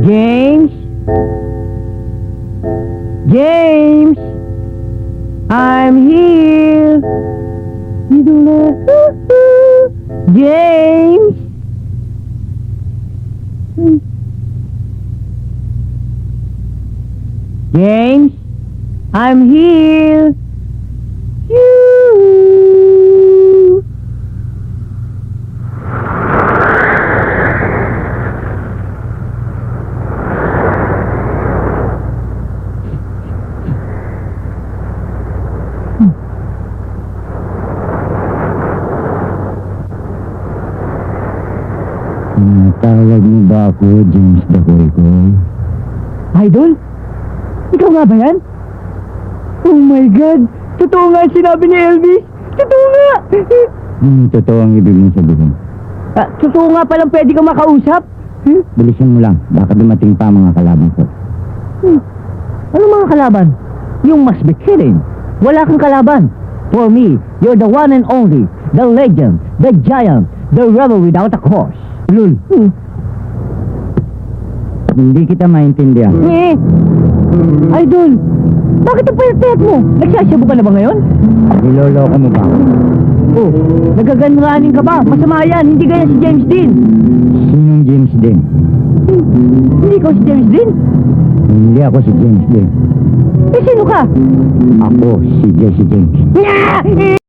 James? James? I'm here. James? James? I'm here. You. Tawag mo ba ako, James Dakoy-Koy? Idol? Ikaw nga ba yan? Oh my God! Totoo nga ang sinabi ni Elvis! Totoo nga! Totoo ang ibig mong sabihin. Totoo nga palang pwede kang makausap? Bilisan mo lang, baka dumating pa ang mga kalaban ko. Ano mga kalaban? You must be kidding! Wala kang kalaban! For me, you're the one and only, the legend, the giant, the rebel without a cause. Lul, hindi kita maintindihan. Idol! Bakit ang payat-payat mo? Nagsasabu ka na ba ngayon? Niloloko mo ba? Oh, nagaganranin ka ba? Masama yan, hindi ganyan si James Dean. Sinong James Dean? Hindi ikaw si James Dean? Hindi ako si James Dean. Eh, sino ka? Ako si Jesse James. Nya!